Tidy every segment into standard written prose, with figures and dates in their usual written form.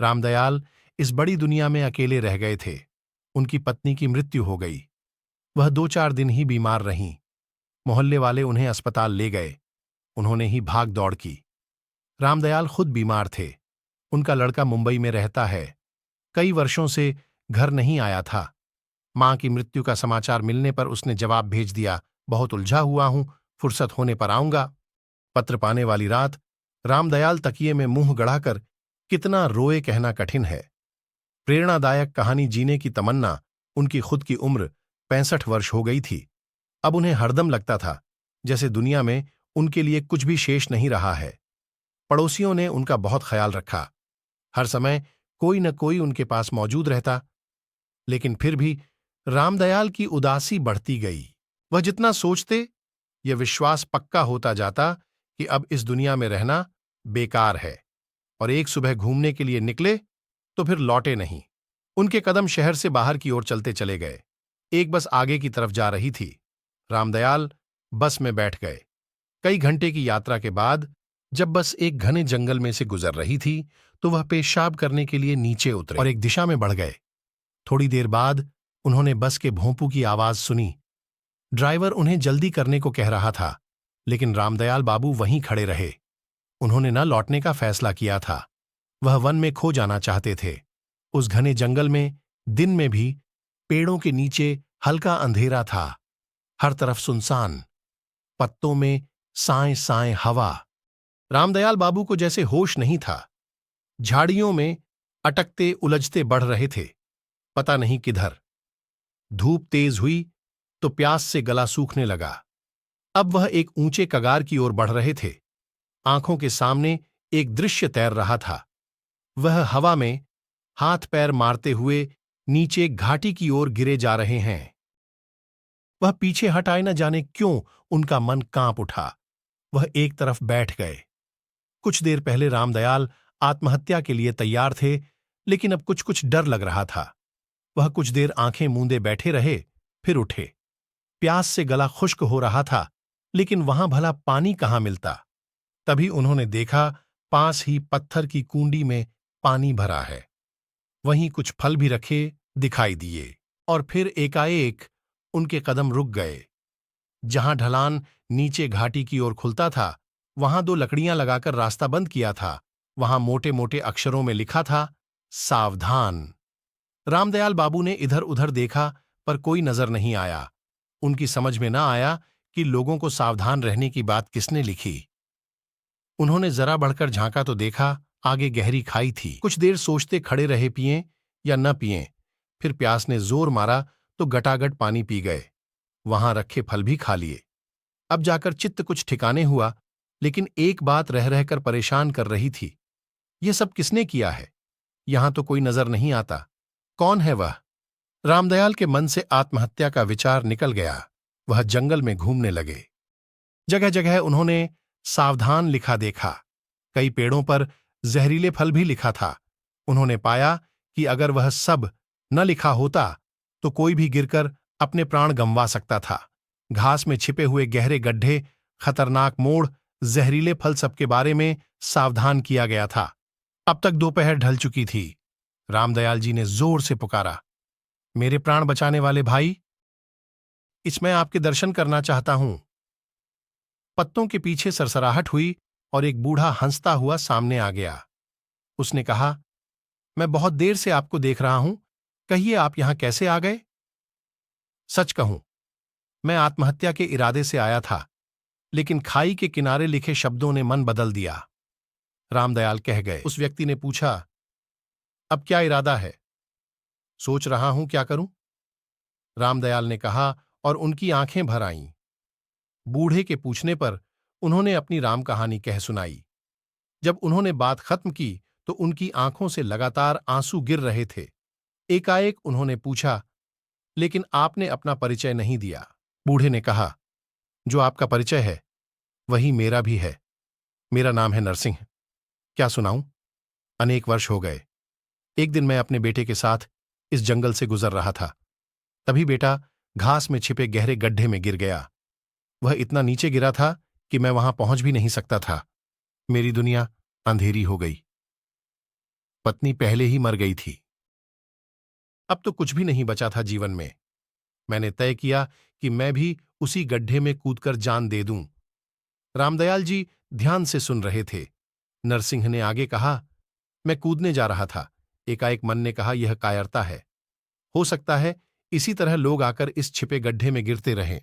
रामदयाल इस बड़ी दुनिया में अकेले रह गए थे। उनकी पत्नी की मृत्यु हो गई। वह 2-4 दिन ही बीमार रहीं। मोहल्ले वाले उन्हें अस्पताल ले गए। उन्होंने ही भाग दौड़ की। रामदयाल खुद बीमार थे। उनका लड़का मुंबई में रहता है। कई वर्षों से घर नहीं आया था। मां की मृत्यु का समाचार मिलने पर उसने जवाब भेज दिया, बहुत उलझा हुआ हूं, फुर्सत होने पर आऊंगा। पत्र पाने वाली रात रामदयाल तकिए में मुंह गड़ाकर कितना रोए कहना कठिन है। प्रेरणादायक कहानी जीने की तमन्ना उनकी खुद की उम्र 65 वर्ष हो गई थी। अब उन्हें हरदम लगता था जैसे दुनिया में उनके लिए कुछ भी शेष नहीं रहा है। पड़ोसियों ने उनका बहुत ख्याल रखा। हर समय कोई न कोई उनके पास मौजूद रहता। लेकिन फिर भी रामदयाल की उदासी बढ़ती गई। वह जितना सोचते, यह विश्वास पक्का होता जाता कि अब इस दुनिया में रहना बेकार है। और एक सुबह घूमने के लिए निकले तो फिर लौटे नहीं। उनके कदम शहर से बाहर की ओर चलते चले गए। एक बस आगे की तरफ जा रही थी। रामदयाल बस में बैठ गए। कई घंटे की यात्रा के बाद जब बस एक घने जंगल में से गुजर रही थी तो वह पेशाब करने के लिए नीचे उतरे और एक दिशा में बढ़ गए। थोड़ी देर बाद उन्होंने बस के भोंपू की आवाज सुनी। ड्राइवर उन्हें जल्दी करने को कह रहा था, लेकिन रामदयाल बाबू वहीं खड़े रहे। उन्होंने न लौटने का फैसला किया था। वह वन में खो जाना चाहते थे। उस घने जंगल में दिन में भी पेड़ों के नीचे हल्का अंधेरा था। हर तरफ सुनसान, पत्तों में साए साए हवा। रामदयाल बाबू को जैसे होश नहीं था। झाड़ियों में अटकते उलझते बढ़ रहे थे, पता नहीं किधर। धूप तेज हुई तो प्यास से गला सूखने लगा। अब वह एक ऊंचे कगार की ओर बढ़ रहे थे। आंखों के सामने एक दृश्य तैर रहा था। वह हवा में हाथ पैर मारते हुए नीचे घाटी की ओर गिरे जा रहे हैं। वह पीछे हट आए, न जाने क्यों उनका मन कांप उठा। वह एक तरफ बैठ गए। कुछ देर पहले रामदयाल आत्महत्या के लिए तैयार थे, लेकिन अब कुछ कुछ डर लग रहा था। वह कुछ देर आंखें मूंदे बैठे रहे, फिर उठे। प्यास से गला खुश्क हो रहा था, लेकिन वहां भला पानी कहां मिलता। तभी उन्होंने देखा पास ही पत्थर की कुंडी में पानी भरा है। वहीं कुछ फल भी रखे दिखाई दिए। और फिर एकाएक उनके कदम रुक गए। जहां ढलान नीचे घाटी की ओर खुलता था, वहां 2 लकड़ियां लगाकर रास्ता बंद किया था। वहां मोटे मोटे अक्षरों में लिखा था, सावधान। रामदयाल बाबू ने इधर उधर देखा, पर कोई नजर नहीं आया। उनकी समझ में न आया कि लोगों को सावधान रहने की बात किसने लिखी। उन्होंने जरा बढ़कर झांका तो देखा आगे गहरी खाई थी। कुछ देर सोचते खड़े रहे, पिएं या न पिएं। फिर प्यास ने जोर मारा तो गटागट पानी पी गए। वहां रखे फल भी खा लिए। अब जाकर चित्त कुछ ठिकाने हुआ, लेकिन एक बात रह रहकर परेशान कर रही थी। यह सब किसने किया है? यहां तो कोई नजर नहीं आता। कौन है वह? रामदयाल के मन से आत्महत्या का विचार निकल गया। वह जंगल में घूमने लगे। जगह जगह उन्होंने सावधान लिखा देखा। कई पेड़ों पर जहरीले फल भी लिखा था। उन्होंने पाया कि अगर वह सब न लिखा होता तो कोई भी गिरकर अपने प्राण गंवा सकता था। घास में छिपे हुए गहरे गड्ढे, खतरनाक मोड़, जहरीले फल सबके बारे में सावधान किया गया था। अब तक दोपहर ढल चुकी थी। रामदयाल जी ने जोर से पुकारा, मेरे प्राण बचाने वाले भाई, इसमें आपके दर्शन करना चाहता हूं। पत्तों के पीछे सरसराहट हुई और एक बूढ़ा हंसता हुआ सामने आ गया। उसने कहा, मैं बहुत देर से आपको देख रहा हूं, कहिए आप यहां कैसे आ गए? सच कहूं, मैं आत्महत्या के इरादे से आया था, लेकिन खाई के किनारे लिखे शब्दों ने मन बदल दिया। रामदयाल कह गए। उस व्यक्ति ने पूछा, अब क्या इरादा है? सोच रहा हूं क्या करूं, रामदयाल ने कहा और उनकी आंखें भर आईं। बूढ़े के पूछने पर उन्होंने अपनी राम कहानी कह सुनाई। जब उन्होंने बात खत्म की तो उनकी आंखों से लगातार आंसू गिर रहे थे। एकाएक उन्होंने पूछा, लेकिन आपने अपना परिचय नहीं दिया। बूढ़े ने कहा, जो आपका परिचय है वही मेरा भी है। मेरा नाम है नरसिंह। क्या सुनाऊं? अनेक वर्ष हो गए। एक दिन मैं अपने बेटे के साथ इस जंगल से गुजर रहा था। तभी बेटा घास में छिपे गहरे गड्ढे में गिर गया। वह इतना नीचे गिरा था कि मैं वहां पहुंच भी नहीं सकता था। मेरी दुनिया अंधेरी हो गई। पत्नी पहले ही मर गई थी। अब तो कुछ भी नहीं बचा था जीवन में। मैंने तय किया कि मैं भी उसी गड्ढे में कूदकर जान दे दूं। रामदयाल जी ध्यान से सुन रहे थे। नरसिंह ने आगे कहा, मैं कूदने जा रहा था। एकाएक मन ने कहा, यह कायरता है। हो सकता है इसी तरह लोग आकर इस छिपे गड्ढे में गिरते रहें।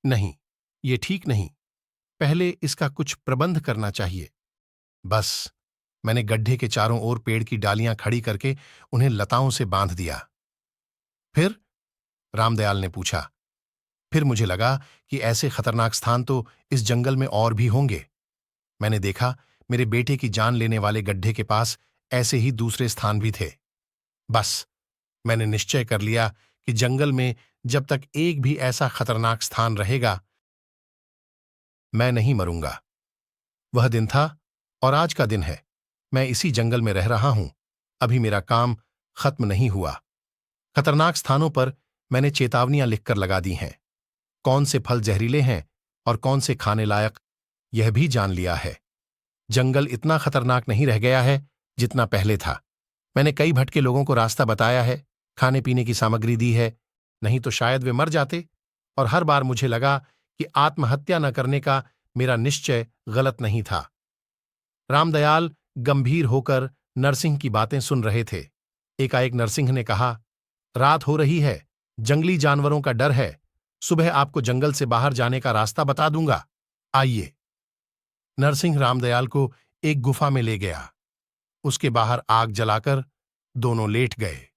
नहीं, ये ठीक नहीं। पहले इसका कुछ प्रबंध करना चाहिए। बस मैंने गड्ढे के चारों ओर पेड़ की डालियां खड़ी करके उन्हें लताओं से बांध दिया। फिर? रामदयाल ने पूछा। फिर मुझे लगा कि ऐसे खतरनाक स्थान तो इस जंगल में और भी होंगे। मैंने देखा मेरे बेटे की जान लेने वाले गड्ढे के पास ऐसे ही दूसरे स्थान भी थे। बस मैंने निश्चय कर लिया कि जंगल में जब तक एक भी ऐसा खतरनाक स्थान रहेगा, मैं नहीं मरूंगा। वह दिन था और आज का दिन है। मैं इसी जंगल में रह रहा हूं। अभी मेरा काम खत्म नहीं हुआ। खतरनाक स्थानों पर मैंने चेतावनियां लिखकर लगा दी हैं। कौन से फल जहरीले हैं और कौन से खाने लायक, यह भी जान लिया है। जंगल इतना खतरनाक नहीं रह गया है जितना पहले था। मैंने कई भटके लोगों को रास्ता बताया है, खाने पीने की सामग्री दी है, नहीं तो शायद वे मर जाते। और हर बार मुझे लगा कि आत्महत्या न करने का मेरा निश्चय गलत नहीं था। रामदयाल गंभीर होकर नरसिंह की बातें सुन रहे थे। एकाएक नरसिंह ने कहा, रात हो रही है, जंगली जानवरों का डर है। सुबह आपको जंगल से बाहर जाने का रास्ता बता दूंगा, आइए। नरसिंह रामदयाल को एक गुफा में ले गया। उसके बाहर आग जलाकर दोनों लेट गए।